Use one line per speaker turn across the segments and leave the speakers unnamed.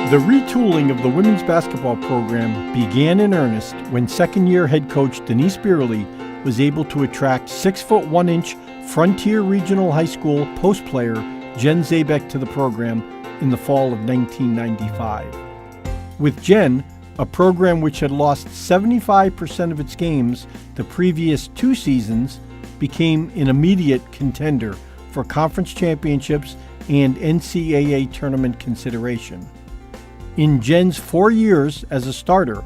The retooling of the women's basketball program began in earnest when second-year head coach Denise Beerley was able to attract 6'1" Frontier Regional High School post player Jen Zabek to the program in the fall of 1995. With Jen, a program which had lost 75% of its games the previous 2 seasons became an immediate contender for conference championships and NCAA tournament consideration. In Jen's 4 years as a starter,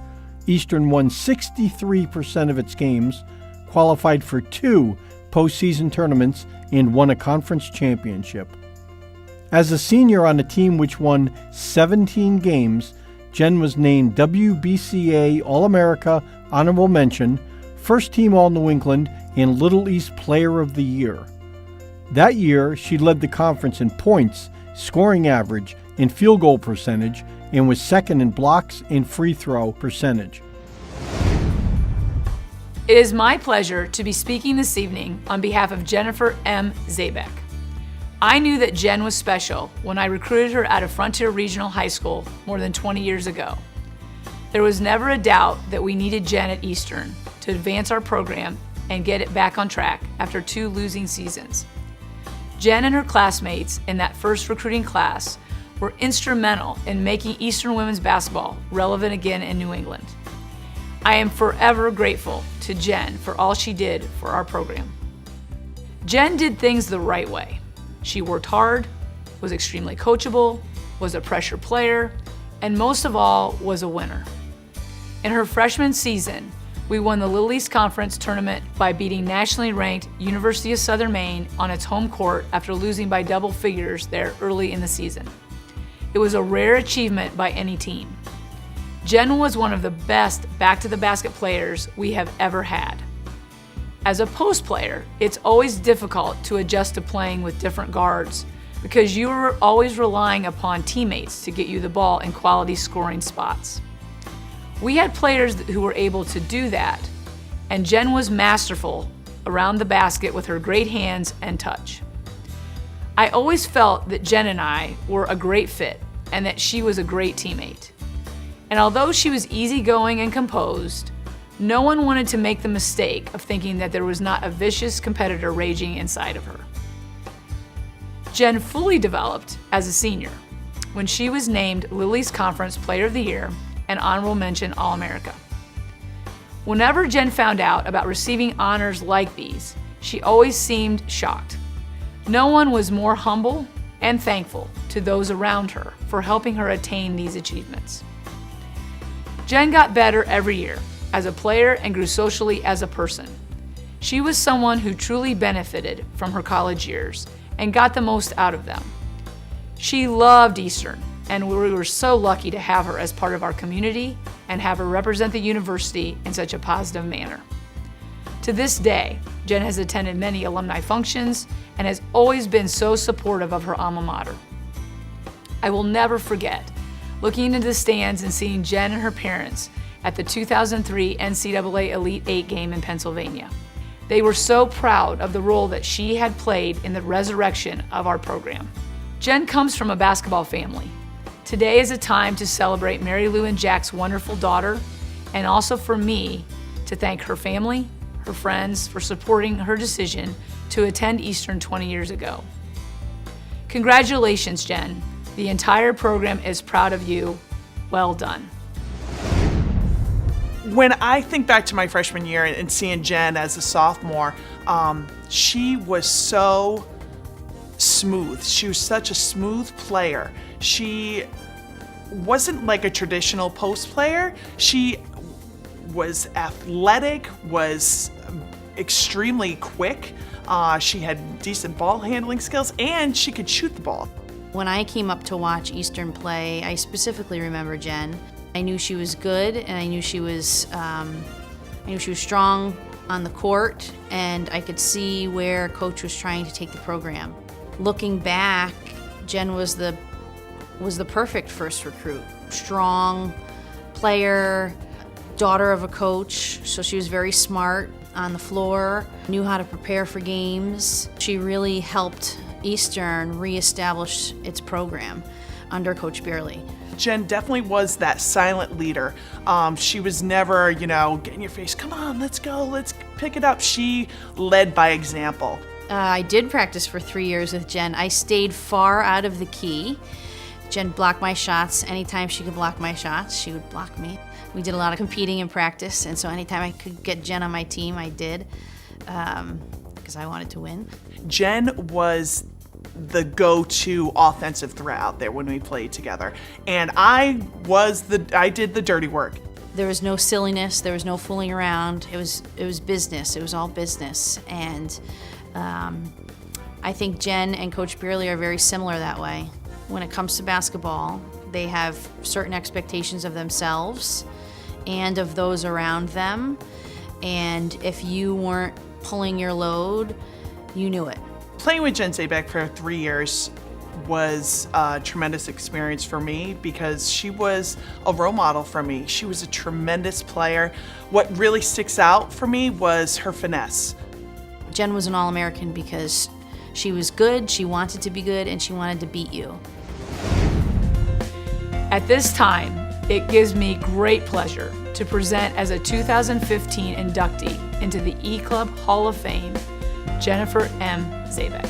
Eastern won 63% of its games, qualified for 2 postseason tournaments, and won a conference championship. As a senior on a team which won 17 games, Jen was named WBCA All-America Honorable Mention, First Team All-New England, and Little East Player of the Year. That year, she led the conference in points, scoring average, and field goal percentage, and was second in blocks and free throw percentage.
It is my pleasure to be speaking this evening on behalf of Jennifer M. Zabek. I knew that Jen was special when I recruited her out of Frontier Regional High School more than 20 years ago. There was never a doubt that we needed Jen at Eastern to advance our program and get it back on track after 2 losing seasons. Jen and her classmates in that first recruiting class were instrumental in making Eastern women's basketball relevant again in New England. I am forever grateful to Jen for all she did for our program. Jen did things the right way. She worked hard, was extremely coachable, was a pressure player, and most of all, was a winner. In her freshman season, we won the Little East Conference tournament by beating nationally ranked University of Southern Maine on its home court after losing by double figures there early in the season. It was a rare achievement by any team. Jen was one of the best back-to-the-basket players we have ever had. As a post player, it's always difficult to adjust to playing with different guards because you are always relying upon teammates to get you the ball in quality scoring spots. We had players who were able to do that, and Jen was masterful around the basket with her great hands and touch. I always felt that Jen and I were a great fit and that she was a great teammate. And although she was easygoing and composed, no one wanted to make the mistake of thinking that there was not a vicious competitor raging inside of her. Jen fully developed as a senior when she was named Little East Conference Player of the Year and Honorable Mention All-America. Whenever Jen found out about receiving honors like these, she always seemed shocked. No one was more humble and thankful to those around her for helping her attain these achievements. Jen got better every year as a player and grew socially as a person. She was someone who truly benefited from her college years and got the most out of them. She loved Eastern, and we were so lucky to have her as part of our community and have her represent the university in such a positive manner. To this day, Jen has attended many alumni functions and has always been so supportive of her alma mater. I will never forget looking into the stands and seeing Jen and her parents at the 2003 NCAA Elite 8 game in Pennsylvania. They were so proud of the role that she had played in the resurrection of our program. Jen comes from a basketball family. Today is a time to celebrate Mary Lou and Jack's wonderful daughter, and also for me to thank her family, her friends for supporting her decision to attend Eastern 20 years ago. Congratulations, Jen. The entire program is proud of you. Well done.
When I think back to my freshman year and seeing Jen as a sophomore, she was so smooth. She was such a smooth player. She wasn't like a traditional post player. She was athletic, was extremely quick. She had decent ball handling skills, and she could shoot the ball.
When I came up to watch Eastern play, I specifically remember Jen. I knew she was good, and I knew she was strong on the court, and I could see where Coach was trying to take the program. Looking back, Jen was the perfect first recruit. Strong player, daughter of a coach, so she was very smart on the floor, knew how to prepare for games. She really helped Eastern reestablish its program. under Coach Beerley.
Jen definitely was that silent leader. She was never, get in your face, come on, let's go, let's pick it up. She led by example.
I did practice for 3 years with Jen. I stayed far out of the key. Jen blocked my shots. Anytime she could block my shots, she would block me. We did a lot of competing in practice, and so anytime I could get Jen on my team, I did, because I wanted to win.
Jen was the go-to offensive threat out there when we played together, and I did the dirty work.
There was no silliness. There was no fooling around. It was business. It was all business, and I think Jen and Coach Beerley are very similar that way. When it comes to basketball, they have certain expectations of themselves and of those around them, and if you weren't pulling your load, you knew it.
Playing with Jen Zabek for 3 years was a tremendous experience for me because she was a role model for me. She was a tremendous player. What really sticks out for me was her finesse.
Jen was an All-American because she was good, she wanted to be good, and she wanted to beat you.
At this time, it gives me great pleasure to present as a 2015 inductee into the E-Club Hall of Fame, Jennifer M. Zabek.